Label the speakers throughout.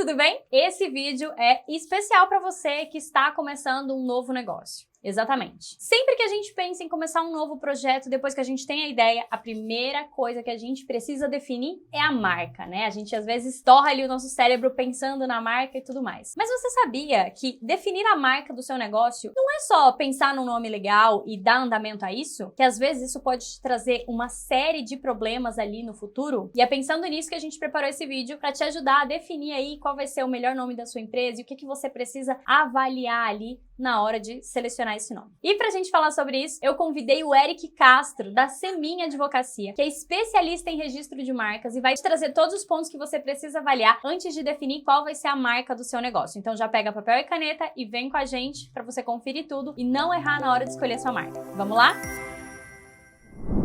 Speaker 1: tudo bem? Esse vídeo é especial para você que está começando um novo negócio. Exatamente. Sempre que a gente pensa em começar um novo projeto, depois que a gente tem a ideia, a primeira coisa que a gente precisa definir é a marca, né? A gente às vezes torra ali o nosso cérebro pensando na marca e tudo mais. Mas você sabia que definir a marca do seu negócio não é só pensar num nome legal e dar andamento a isso? Que às vezes isso pode te trazer uma série de problemas ali no futuro? E é pensando nisso que a gente preparou esse vídeo para te ajudar a definir aí qual vai ser o melhor nome da sua empresa e o que você precisa avaliar ali na hora de selecionar esse nome. E pra gente falar sobre isso, eu convidei o Eric Castro, da Semin Advocacia, que é especialista em registro de marcas e vai te trazer todos os pontos que você precisa avaliar antes de definir qual vai ser a marca do seu negócio. Então já pega papel e caneta e vem com a gente pra você conferir tudo e não errar na hora de escolher sua marca. Vamos lá?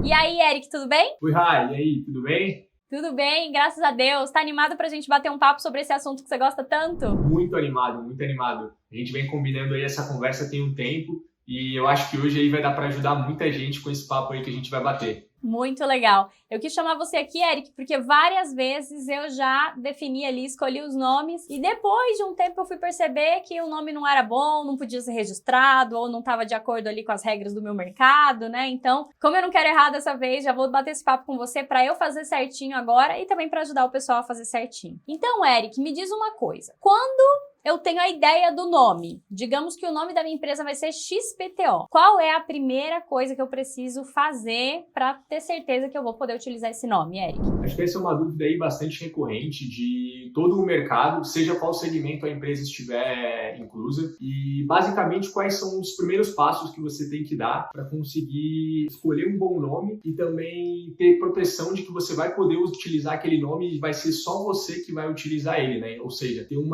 Speaker 1: E aí, Eric, tudo bem?
Speaker 2: Oi, Rai, e aí, tudo bem?
Speaker 1: Tudo bem, graças a Deus. Tá animado pra gente bater um papo sobre esse assunto que você gosta tanto?
Speaker 2: Muito animado, muito animado. A gente vem combinando aí essa conversa tem um tempo e eu acho que hoje aí vai dar para ajudar muita gente com esse papo aí que a gente vai bater.
Speaker 1: Muito legal. Eu quis chamar você aqui, Eric, porque várias vezes eu já defini ali, escolhi os nomes e depois de um tempo eu fui perceber que o nome não era bom, não podia ser registrado ou não estava de acordo ali com as regras do meu mercado, né? Então, como eu não quero errar dessa vez, já vou bater esse papo com você para eu fazer certinho agora e também para ajudar o pessoal a fazer certinho. Então, Eric, me diz uma coisa. Quando eu tenho a ideia do nome, digamos que o nome da minha empresa vai ser XPTO. Qual é a primeira coisa que eu preciso fazer para ter certeza que eu vou poder utilizar esse nome, Eric?
Speaker 2: Acho que essa é uma dúvida aí bastante recorrente de todo o mercado, seja qual segmento a empresa estiver inclusa. E basicamente quais são os primeiros passos que você tem que dar para conseguir escolher um bom nome e também ter proteção de que você vai poder utilizar aquele nome e vai ser só você que vai utilizar ele, né? Ou seja, ter um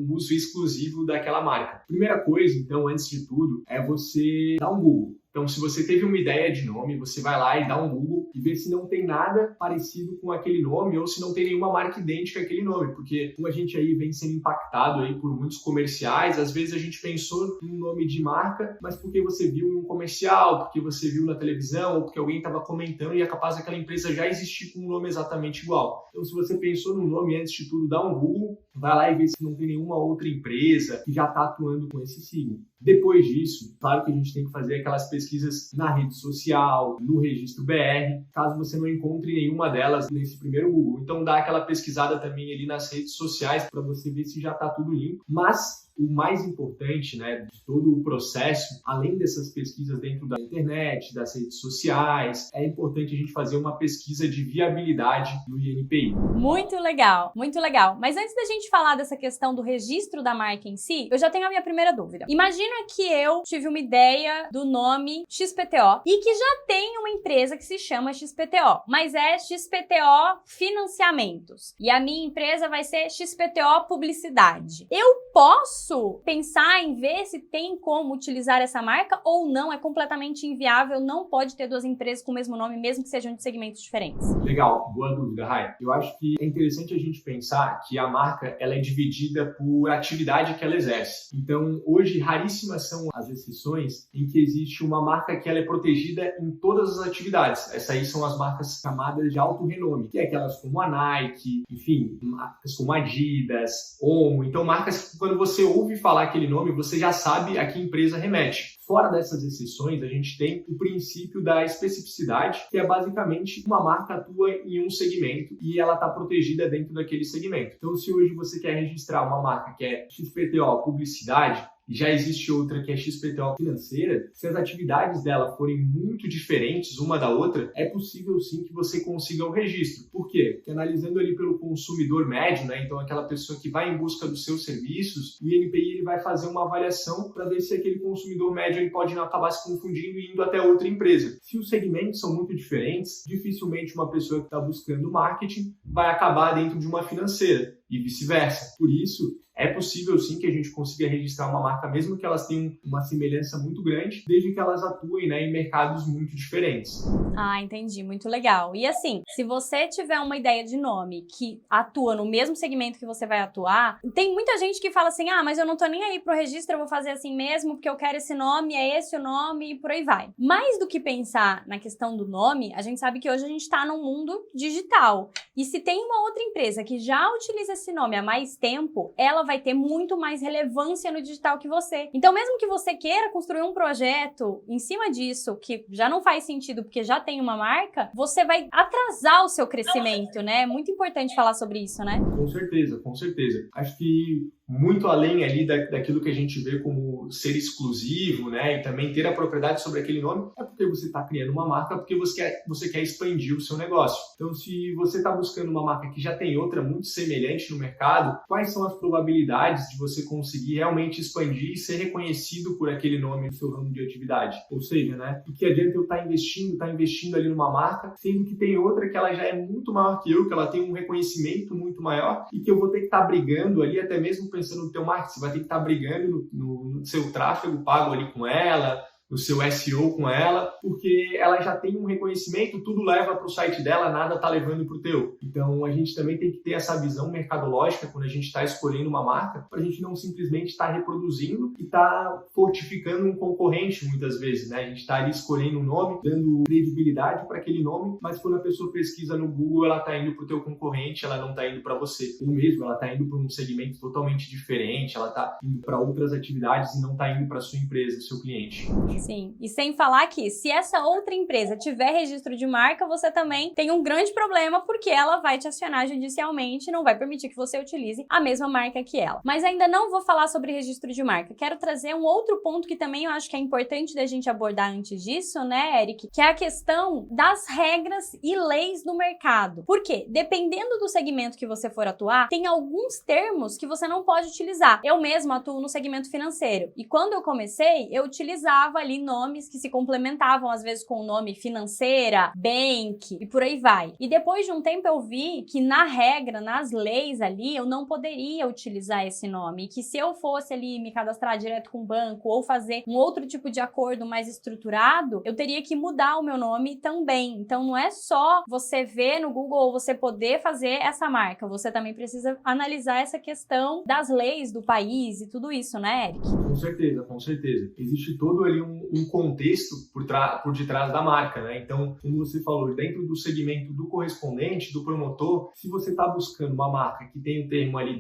Speaker 2: uso exclusivo daquela marca. Primeira coisa, então, antes de tudo, é você dar um Google. Então, se você teve uma ideia de nome, você vai lá e dá um Google e vê se não tem nada parecido com aquele nome ou se não tem nenhuma marca idêntica àquele nome, porque como a gente aí vem sendo impactado aí por muitos comerciais, às vezes a gente pensou em um nome de marca, mas porque você viu em um comercial, porque você viu na televisão ou porque alguém estava comentando e é capaz daquela empresa já existir com um nome exatamente igual. Então, se você pensou no nome antes de tudo, dá um Google, vai lá e vê se não tem nenhuma outra empresa que já está atuando com esse signo. Depois disso, claro que a gente tem que fazer aquelas pesquisas na rede social, no registro BR, caso você não encontre nenhuma delas nesse primeiro Google. Então dá aquela pesquisada também ali nas redes sociais para você ver se já está tudo limpo. Mas o mais importante, né, de todo o processo, além dessas pesquisas dentro da internet, das redes sociais, é importante a gente fazer uma pesquisa de viabilidade no INPI.
Speaker 1: Muito legal, muito legal. Mas antes da gente falar dessa questão do registro da marca em si, eu já tenho a minha primeira dúvida. Imagina que eu tive uma ideia do nome XPTO e que já tem uma empresa que se chama XPTO, mas é XPTO Financiamentos. E a minha empresa vai ser XPTO Publicidade. Eu posso pensar em ver se tem como utilizar essa marca ou não? É completamente inviável, não pode ter duas empresas com o mesmo nome, mesmo que sejam de segmentos diferentes.
Speaker 2: Legal, boa dúvida, Rai. Eu acho que é interessante a gente pensar que a marca ela é dividida por atividade que ela exerce. Então, hoje, raríssimas são as exceções em que existe uma marca que ela é protegida em todas as atividades. Essas aí são as marcas chamadas de alto renome, que é aquelas como a Nike, enfim, marcas como Adidas, Omo. Então, marcas que quando você ouve falar aquele nome, você já sabe a que empresa remete. Fora dessas exceções, a gente tem o princípio da especificidade, que é basicamente uma marca atua em um segmento e ela está protegida dentro daquele segmento. Então, se hoje você quer registrar uma marca que é XPTO Publicidade, e já existe outra que é XPTO Financeira, se as atividades dela forem muito diferentes uma da outra, é possível sim que você consiga o registro. Por quê? Porque analisando ali pelo consumidor médio, né, então aquela pessoa que vai em busca dos seus serviços, o INPI ele vai fazer uma avaliação para ver se aquele consumidor médio ele pode acabar se confundindo e indo até outra empresa. Se os segmentos são muito diferentes, dificilmente uma pessoa que está buscando marketing vai acabar dentro de uma financeira e vice-versa. Por isso, é possível sim que a gente consiga registrar uma marca, mesmo que elas tenham uma semelhança muito grande, desde que elas atuem, né, em mercados muito diferentes.
Speaker 1: Ah, entendi. Muito legal. E assim, se você tiver uma ideia de nome que atua no mesmo segmento que você vai atuar, tem muita gente que fala assim, mas eu não tô nem aí pro registro, eu vou fazer assim mesmo, porque eu quero esse nome, é esse o nome, e por aí vai. Mais do que pensar na questão do nome, a gente sabe que hoje a gente tá num mundo digital. E se tem uma outra empresa que já utiliza esse nome há mais tempo, ela vai ter muito mais relevância no digital que você. Então, mesmo que você queira construir um projeto em cima disso, que já não faz sentido porque já tem uma marca, você vai atrasar o seu crescimento, né? É muito importante falar sobre isso, né?
Speaker 2: Com certeza, com certeza. Acho que muito além ali daquilo que a gente vê como ser exclusivo, né, e também ter a propriedade sobre aquele nome, é porque você está criando uma marca, porque você quer expandir o seu negócio. Então, se você está buscando uma marca que já tem outra muito semelhante no mercado, quais são as probabilidades de você conseguir realmente expandir e ser reconhecido por aquele nome no seu ramo de atividade? Ou seja, né, o que adianta eu estar investindo ali numa marca, sendo que tem outra que ela já é muito maior que eu, que ela tem um reconhecimento muito maior e que eu vou ter que estar brigando ali, até mesmo pensando no teu marketing, você vai ter que estar brigando no seu tráfego pago ali com ela, no seu SEO com ela, porque ela já tem um reconhecimento, tudo leva para o site dela, nada está levando para o teu. Então, a gente também tem que ter essa visão mercadológica quando a gente está escolhendo uma marca, para a gente não simplesmente estar reproduzindo e estar fortificando um concorrente muitas vezes, né? A gente está ali escolhendo um nome, dando credibilidade para aquele nome, mas quando a pessoa pesquisa no Google, ela está indo para o teu concorrente, ela não está indo para você. Ou mesmo, ela está indo para um segmento totalmente diferente, ela está indo para outras atividades e não está indo para a sua empresa, seu cliente.
Speaker 1: Sim, e sem falar que se essa outra empresa tiver registro de marca, você também tem um grande problema porque ela vai te acionar judicialmente e não vai permitir que você utilize a mesma marca que ela. Mas ainda não vou falar sobre registro de marca. Quero trazer um outro ponto que também eu acho que é importante da gente abordar antes disso, né, Eric? Que é a questão das regras e leis do mercado. Por quê? Dependendo do segmento que você for atuar, tem alguns termos que você não pode utilizar. Eu mesma atuo no segmento financeiro e quando eu comecei, eu utilizava ali nomes que se complementavam, às vezes com o nome financeira, bank e por aí vai. E depois de um tempo eu vi que na regra, nas leis ali, eu não poderia utilizar esse nome. E que se eu fosse ali me cadastrar direto com o banco ou fazer um outro tipo de acordo mais estruturado, eu teria que mudar o meu nome também. Então não é só você ver no Google ou você poder fazer essa marca, você também precisa analisar essa questão das leis do país e tudo isso, né, Eric?
Speaker 2: Com certeza, com certeza. Existe todo ali um contexto por detrás da marca, né? Então, como você falou, dentro do segmento do correspondente, do promotor, se você está buscando uma marca que tem o termo ali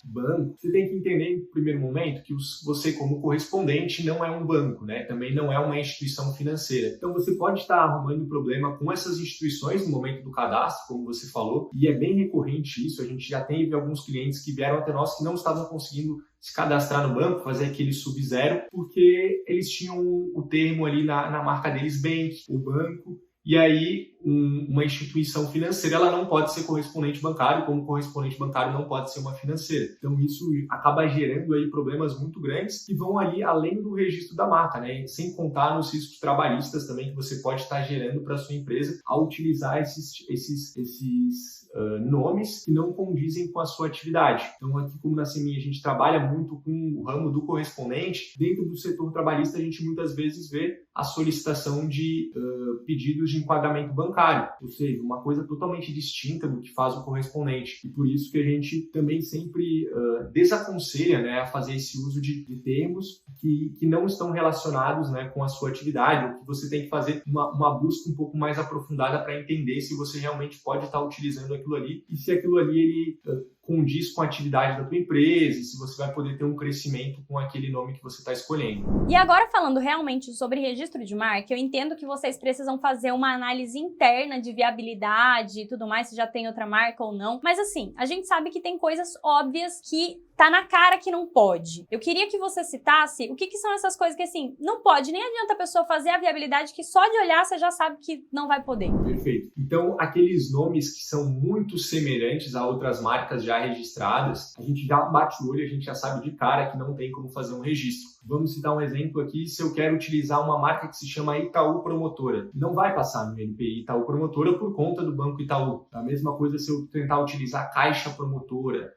Speaker 2: banco, você tem que entender em primeiro momento que você como correspondente não é um banco, né? Também não é uma instituição financeira. Então, você pode estar arrumando problema com essas instituições no momento do cadastro, como você falou, e é bem recorrente isso. A gente já teve alguns clientes que vieram até nós que não estavam conseguindo se cadastrar no banco, fazer aquele sub-zero, porque eles tinham o termo ali na marca deles, bank, o banco, e aí uma instituição financeira ela não pode ser correspondente bancário, como correspondente bancário não pode ser uma financeira. Então isso acaba gerando aí problemas muito grandes que vão ali além do registro da marca, né? Sem contar nos riscos trabalhistas também que você pode estar gerando para a sua empresa ao utilizar esses nomes que não condizem com a sua atividade. Então aqui como na Semin a gente trabalha muito com o ramo do correspondente, dentro do setor trabalhista a gente muitas vezes vê a solicitação de pedidos de enquadramento bancário, ou seja, uma coisa totalmente distinta do que faz o correspondente. E por isso que a gente também sempre desaconselha, né, a fazer esse uso de termos que não estão relacionados, né, com a sua atividade, ou que você tem que fazer uma busca um pouco mais aprofundada para entender se você realmente pode estar utilizando aquilo ali e se aquilo ali ele condiz com a atividade da tua empresa e se você vai poder ter um crescimento com aquele nome que você está escolhendo.
Speaker 1: E agora falando realmente sobre registro de marca, eu entendo que vocês precisam fazer uma análise interna de viabilidade e tudo mais, se já tem outra marca ou não. Mas assim, a gente sabe que tem coisas óbvias que tá na cara que não pode. Eu queria que você citasse o que são essas coisas que assim, não pode, nem adianta a pessoa fazer a viabilidade que só de olhar você já sabe que não vai poder.
Speaker 2: Perfeito. Então, aqueles nomes que são muito semelhantes a outras marcas já registradas, a gente já bate o olho, a gente já sabe de cara que não tem como fazer um registro. Vamos citar um exemplo aqui, se eu quero utilizar uma marca que se chama Itaú Promotora. Não vai passar no NPI Itaú Promotora por conta do Banco Itaú. A mesma coisa se eu tentar utilizar Caixa Promotora,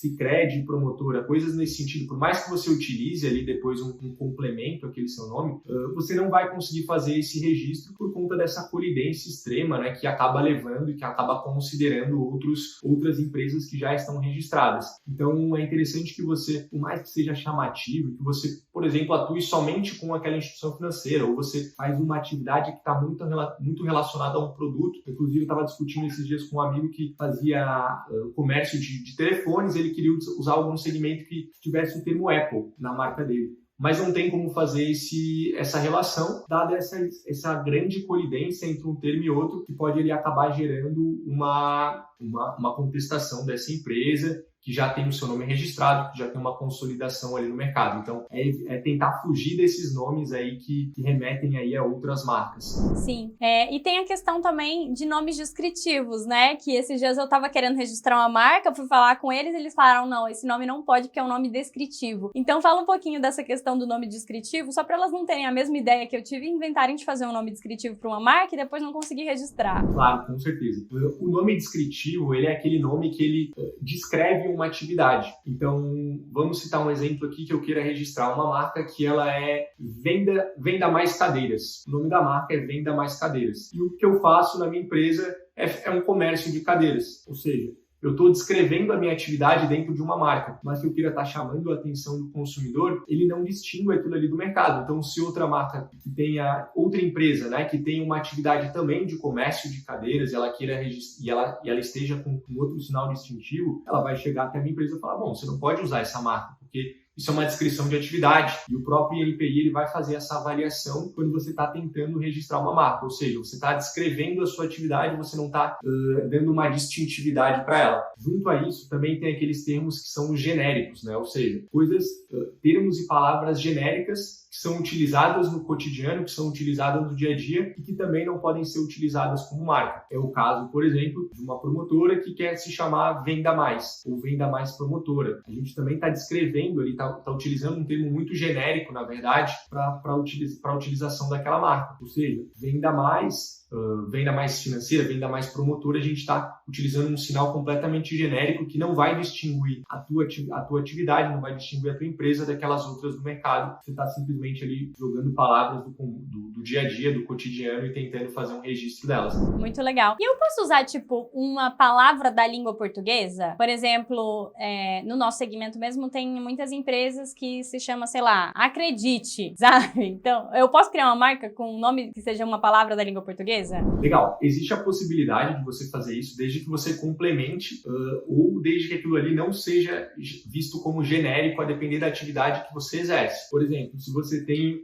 Speaker 2: Sicredi Promotora, coisas nesse sentido, por mais que você utilize ali depois um complemento àquele seu nome, você não vai conseguir fazer esse registro por conta dessa colidência extrema, né, que acaba levando e que acaba considerando outras empresas que já estão registradas. Então, é interessante que você, por mais que seja chamativo, que você, por exemplo, atue somente com aquela instituição financeira, ou você faz uma atividade que está muito relacionada a um produto. Inclusive, eu estava discutindo esses dias com um amigo que fazia comércio de telefones, ele queria usar algum segmento que tivesse o termo Apple na marca dele. Mas não tem como fazer essa relação, dada essa grande colidência entre um termo e outro, que pode ele acabar gerando uma contestação dessa empresa, que já tem o seu nome registrado, que já tem uma consolidação ali no mercado. Então, é tentar fugir desses nomes aí que remetem aí a outras marcas.
Speaker 1: Sim. E tem a questão também de nomes descritivos, né? Que esses dias eu tava querendo registrar uma marca, fui falar com eles, eles falaram, não, esse nome não pode porque é um nome descritivo. Então, fala um pouquinho dessa questão do nome descritivo, só para elas não terem a mesma ideia que eu tive e inventarem de fazer um nome descritivo para uma marca e depois não conseguir registrar.
Speaker 2: Claro, com certeza. O nome descritivo, ele é aquele nome que ele descreve uma atividade. Então, vamos citar um exemplo aqui que eu queira registrar uma marca que ela é Venda Mais Cadeiras. O nome da marca é Venda Mais Cadeiras. E o que eu faço na minha empresa é um comércio de cadeiras. Ou seja, eu estou descrevendo a minha atividade dentro de uma marca, mas que eu queira estar chamando a atenção do consumidor, ele não distingue aquilo ali do mercado. Então, se outra marca que tenha, outra empresa, né, que tenha uma atividade também de comércio de cadeiras, ela queira registrar e ela esteja com um outro sinal distintivo, ela vai chegar até a minha empresa e falar, bom, você não pode usar essa marca, porque isso é uma descrição de atividade e o próprio INPI ele vai fazer essa avaliação quando você está tentando registrar uma marca, ou seja, você está descrevendo a sua atividade, você não está dando uma distintividade para ela. Junto a isso, também tem aqueles termos que são genéricos, né? Ou seja, termos e palavras genéricas que são utilizadas no cotidiano, que são utilizadas no dia a dia e que também não podem ser utilizadas como marca. É o caso, por exemplo, de uma promotora que quer se chamar Venda Mais ou Venda Mais Promotora. A gente também está descrevendo, ele está utilizando um termo muito genérico, na verdade, para a utilização daquela marca. Ou seja, Venda Mais, Venda Mais Financeira, Venda Mais Promotora, a gente está utilizando um sinal completamente genérico que não vai distinguir a tua atividade, não vai distinguir a tua empresa daquelas outras do mercado. Você está simplesmente ali jogando palavras do dia a dia, do cotidiano e tentando fazer um registro delas.
Speaker 1: Muito legal. E eu posso usar, tipo, uma palavra da língua portuguesa? Por exemplo, no nosso segmento mesmo tem muitas empresas que se chama, sei lá, Acredite, sabe? Então, eu posso criar uma marca com um nome que seja uma palavra da língua portuguesa?
Speaker 2: Legal. Existe a possibilidade de você fazer isso desde que você complemente ou desde que aquilo ali não seja visto como genérico a depender da atividade que você exerce. Por exemplo, se você tem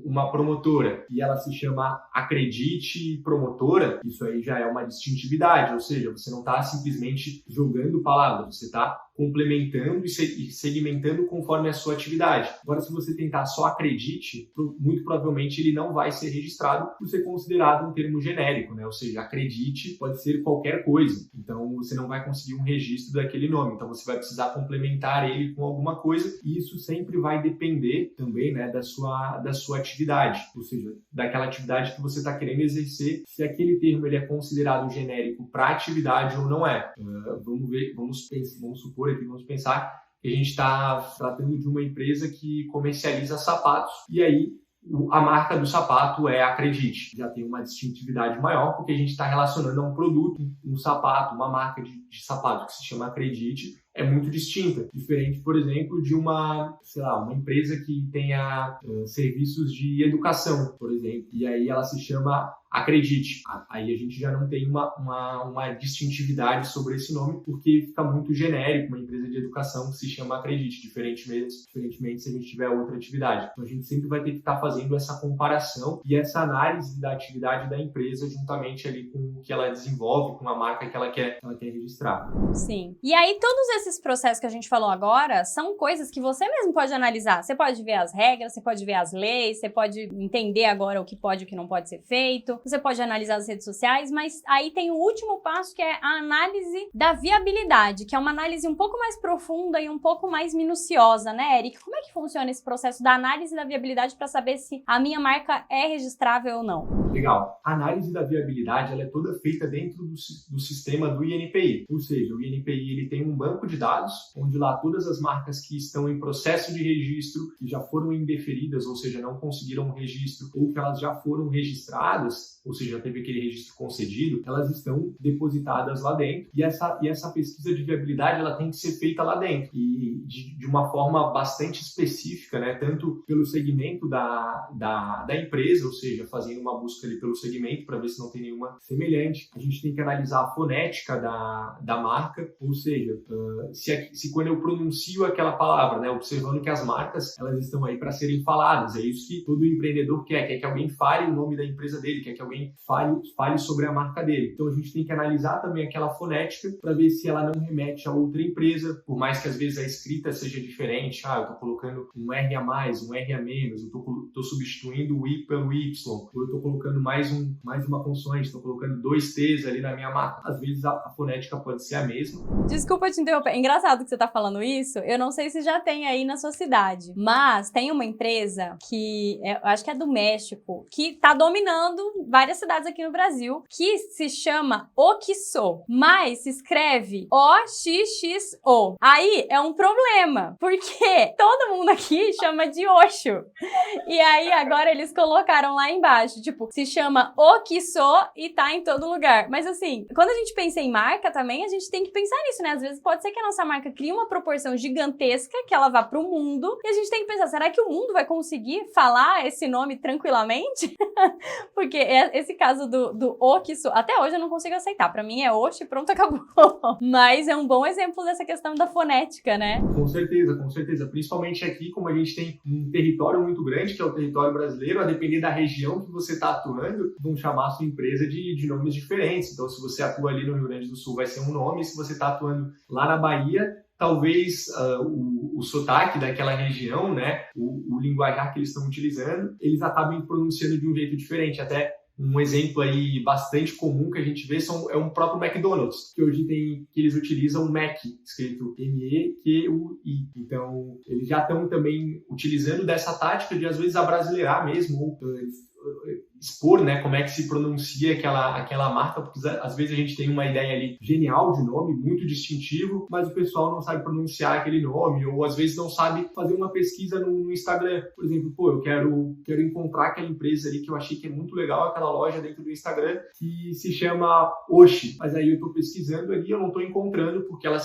Speaker 2: uma promotora e ela se chama Acredite Promotora, isso aí já é uma distintividade, ou seja, você não está simplesmente jogando palavras, você está complementando e segmentando conforme a sua atividade. Agora, se você tentar só Acredite, muito provavelmente ele não vai ser registrado por ser considerado um termo genérico, né? Ou seja, Acredite pode ser qualquer coisa. Então, você não vai conseguir um registro daquele nome. Então, você vai precisar complementar ele com alguma coisa e isso sempre vai depender também, né, da sua atividade. Ou seja, daquela atividade que você está querendo exercer, se aquele termo ele é considerado genérico para atividade ou não é. Vamos pensar que a gente está tratando de uma empresa que comercializa sapatos e aí a marca do sapato é Acredite. Já tem uma distintividade maior porque a gente está relacionando a um produto, um sapato, uma marca de sapato que se chama Acredite, é muito distinta. Diferente, por exemplo, de uma empresa que tenha serviços de educação, por exemplo, e aí ela se chama Acredite. Aí a gente já não tem uma distintividade sobre esse nome, porque fica muito genérico, uma empresa de educação que se chama Acredite, diferentemente se a gente tiver outra atividade. Então a gente sempre vai ter que estar fazendo essa comparação e essa análise da atividade da empresa juntamente ali com o que ela desenvolve, com a marca que ela quer registrar.
Speaker 1: Sim. E aí todos esses processos que a gente falou agora são coisas que você mesmo pode analisar. Você pode ver as regras, você pode ver as leis, você pode entender agora o que pode e o que não pode ser feito. Você pode analisar as redes sociais, mas aí tem o último passo que é a análise da viabilidade, que é uma análise um pouco mais profunda e um pouco mais minuciosa, né, Eric? Como é que funciona esse processo da análise da viabilidade para saber se a minha marca é registrável ou não?
Speaker 2: Legal. A análise da viabilidade ela é toda feita dentro do sistema do INPI. Ou seja, o INPI ele tem um banco de dados, onde lá todas as marcas que estão em processo de registro, que já foram indeferidas, ou seja, não conseguiram um registro, ou que elas já foram registradas, ou seja, já teve aquele registro concedido, elas estão depositadas lá dentro. E essa pesquisa de viabilidade ela tem que ser feita lá dentro, e de uma forma bastante específica, né? Tanto pelo segmento da empresa, ou seja, fazendo uma busca ali pelo segmento para ver se não tem nenhuma semelhante. A gente tem que analisar a fonética da marca, ou seja, se quando eu pronuncio aquela palavra, né, observando que as marcas elas estão aí para serem faladas, é isso que todo empreendedor quer que alguém fale o nome da empresa dele, quer que alguém fale sobre a marca dele. Então a gente tem que analisar também aquela fonética para ver se ela não remete a outra empresa, por mais que às vezes a escrita seja diferente, eu estou colocando um R a mais, um R a menos, eu estou substituindo o I pelo Y, ou eu estou colocando mais uma consoante, estou colocando 2 T's ali na minha marca. Às vezes a fonética pode ser a mesma.
Speaker 1: Desculpa te interromper, é engraçado que você tá falando isso, eu não sei se já tem aí na sua cidade, mas tem uma empresa que, eu acho que é do México, que tá dominando várias cidades aqui no Brasil, que se chama Oxxo, mas se escreve O-X-X-O. Aí é um problema, porque todo mundo aqui chama de Oxo. E aí agora eles colocaram lá embaixo, tipo, se chama Oxxo e tá em todo lugar. Mas assim, quando a gente pensa em marca também, a gente tem que pensar nisso, né? Às vezes pode ser que a nossa marca crie uma proporção gigantesca, que ela vá pro mundo, e a gente tem que pensar, será que o mundo vai conseguir falar esse nome tranquilamente? Porque esse caso do Oxxo, até hoje eu não consigo aceitar. Pra mim é Oxi, pronto, acabou. Mas é um bom exemplo dessa questão da fonética, né?
Speaker 2: Com certeza. Principalmente aqui, como a gente tem um território muito grande, que é o território brasileiro, a depender da região que você está atuando, vão chamar a sua empresa de nomes diferentes. Então, se você atua ali no Rio Grande do Sul, vai ser um nome. Se você está atuando lá na Bahia, talvez o sotaque daquela região, né, o linguajar que eles estão utilizando, eles acabem pronunciando de um jeito diferente. Até um exemplo aí bastante comum que a gente vê é um próprio McDonald's, que hoje que eles utilizam Mac, escrito M-E-Q-U-I. Então, eles já estão também utilizando dessa tática de, às vezes, abrasileirar mesmo, ou expor, né, como é que se pronuncia aquela marca, porque às vezes a gente tem uma ideia ali genial de nome, muito distintivo, mas o pessoal não sabe pronunciar aquele nome, ou às vezes não sabe fazer uma pesquisa no Instagram. Por exemplo, eu quero encontrar aquela empresa ali que eu achei que é muito legal, aquela loja dentro do Instagram, que se chama Oxi, mas aí eu estou pesquisando ali, eu não estou encontrando porque ela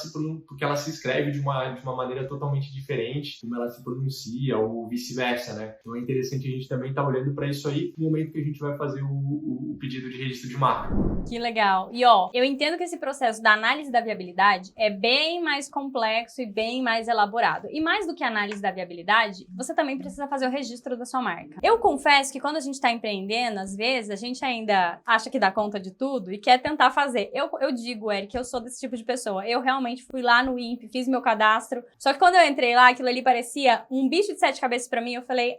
Speaker 2: se escreve de uma maneira totalmente diferente, como ela se pronuncia, ou vice-versa, né? Então é interessante a gente também estar olhando para isso aí no momento que a gente vai fazer o pedido de registro de marca.
Speaker 1: Que legal. E eu entendo que esse processo da análise da viabilidade é bem mais complexo e bem mais elaborado. E mais do que a análise da viabilidade, você também precisa fazer o registro da sua marca. Eu confesso que quando a gente está empreendendo, às vezes, a gente ainda acha que dá conta de tudo e quer tentar fazer. Eu digo, Eric, eu sou desse tipo de pessoa. Eu realmente fui lá no INPE, fiz meu cadastro. Só que quando eu entrei lá, aquilo ali parecia um bicho de 7 cabeças pra mim. Eu falei,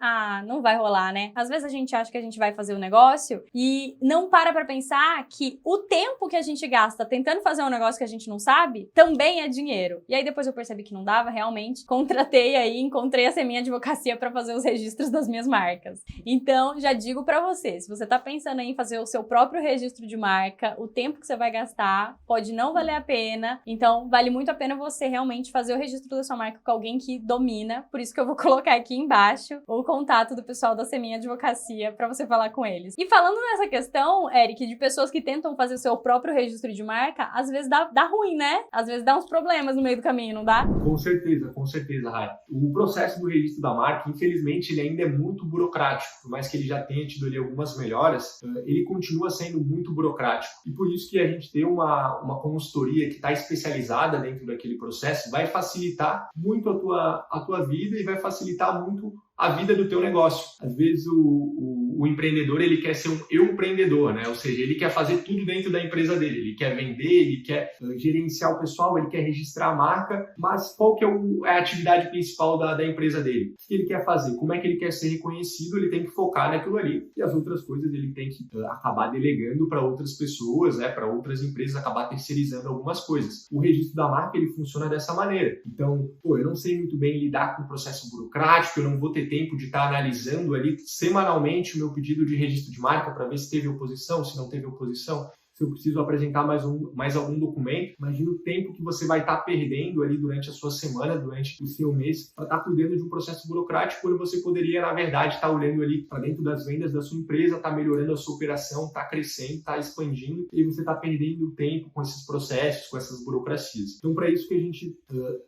Speaker 1: não vai rolar, né? Às vezes a gente acha que a gente vai fazer um negócio e não para pensar que o tempo que a gente gasta tentando fazer um negócio que a gente não sabe também é dinheiro. E aí depois eu percebi que não dava, realmente contratei aí, encontrei a Seminha Advocacia para fazer os registros das minhas marcas. Então, já digo para você, se você tá pensando em fazer o seu próprio registro de marca, o tempo que você vai gastar pode não valer a pena. Então, vale muito a pena você realmente fazer o registro da sua marca com alguém que domina. Por isso que eu vou colocar aqui embaixo o contato do pessoal da Seminha Advocacia para você falar com eles. E falando nessa questão, Eric, de pessoas que tentam fazer o seu próprio registro de marca, às vezes dá ruim, né? Às vezes dá uns problemas no meio do caminho, não dá?
Speaker 2: Com certeza, Rai. O processo do registro da marca, infelizmente, ele ainda é muito burocrático. Por mais que ele já tenha tido ali algumas melhoras, ele continua sendo muito burocrático. E por isso que a gente ter uma consultoria que está especializada dentro daquele processo vai facilitar muito a tua vida e vai facilitar muito a vida do teu negócio. Às vezes o empreendedor, ele quer ser um empreendedor, né? Ou seja, ele quer fazer tudo dentro da empresa dele. Ele quer vender, ele quer gerenciar o pessoal, ele quer registrar a marca, mas qual que é a atividade principal da empresa dele? O que ele quer fazer? Como é que ele quer ser reconhecido? Ele tem que focar naquilo ali. E as outras coisas ele tem que acabar delegando para outras pessoas, né? Para outras empresas, acabar terceirizando algumas coisas. O registro da marca, ele funciona dessa maneira. Então, eu não sei muito bem lidar com o processo burocrático, eu não vou ter tempo de estar analisando ali semanalmente o meu pedido de registro de marca para ver se teve oposição, se não teve oposição. se eu preciso apresentar mais algum documento. Imagina o tempo que você vai estar perdendo ali durante a sua semana, durante o seu mês, para estar cuidando de um processo burocrático, quando você poderia, na verdade, estar olhando ali para dentro das vendas da sua empresa, estar melhorando a sua operação, estar crescendo, estar expandindo, e você está perdendo tempo com esses processos, com essas burocracias. Então, para isso que a gente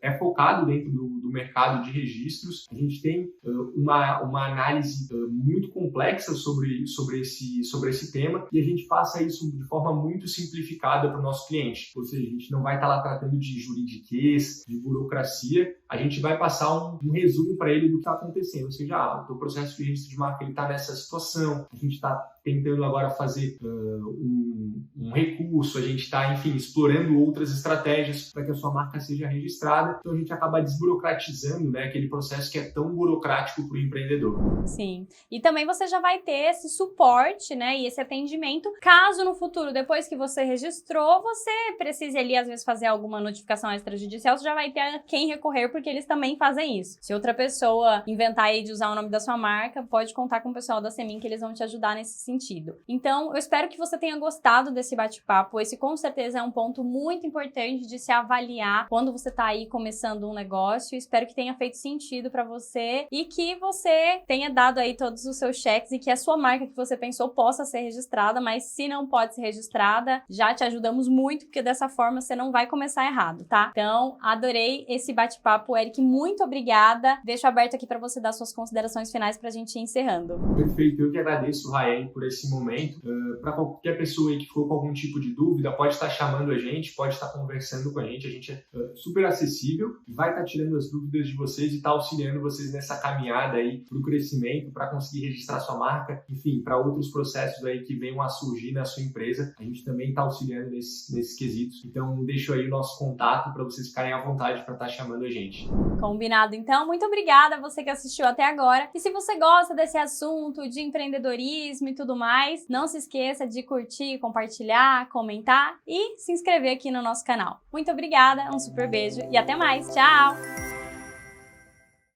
Speaker 2: é focado dentro do mercado de registros, a gente tem uma análise muito complexa sobre esse tema, e a gente passa isso de forma muito simplificada para o nosso cliente. Ou seja, a gente não vai estar lá tratando de juridiquês, de burocracia, a gente vai passar um resumo para ele do que está acontecendo. Ou seja, o teu processo de registro de marca está nessa situação, a gente está tentando agora fazer um recurso, a gente está, enfim, explorando outras estratégias para que a sua marca seja registrada. Então a gente acaba desburocratizando, né, aquele processo que é tão burocrático para o empreendedor.
Speaker 1: Sim. E também você já vai ter esse suporte, né, e esse atendimento, caso no futuro, depois que você registrou, você precise ali, às vezes, fazer alguma notificação extrajudicial, você já vai ter a quem recorrer, porque eles também fazem isso. Se outra pessoa inventar aí de usar o nome da sua marca, pode contar com o pessoal da Semin, que eles vão te ajudar nesse sentido. Então, eu espero que você tenha gostado desse bate-papo. Esse, com certeza, é um ponto muito importante de se avaliar quando você está aí começando um negócio. Espero que tenha feito sentido para você e que você tenha dado aí todos os seus cheques e que a sua marca que você pensou possa ser registrada, mas se não pode ser registrada, já te ajudamos muito, porque dessa forma você não vai começar errado, tá? Então, adorei esse bate-papo, Eric. Muito obrigada. Deixo aberto aqui para você dar suas considerações finais para a gente ir encerrando.
Speaker 2: Perfeito. Eu que agradeço, Raeli, por esse momento. Para qualquer pessoa aí que ficou com algum tipo de dúvida, pode estar chamando a gente, pode estar conversando com a gente é super acessível, vai estar tirando as dúvidas de vocês e está auxiliando vocês nessa caminhada aí para o crescimento, para conseguir registrar sua marca, enfim, para outros processos aí que venham a surgir na sua empresa, a gente também está auxiliando nesses quesitos. Então, deixo aí o nosso contato para vocês ficarem à vontade para estar chamando a gente.
Speaker 1: Combinado, então. Muito obrigada a você que assistiu até agora. E se você gosta desse assunto de empreendedorismo e tudo mais, não se esqueça de curtir, compartilhar, comentar e se inscrever aqui no nosso canal. Muito obrigada, um super beijo e até mais. Tchau!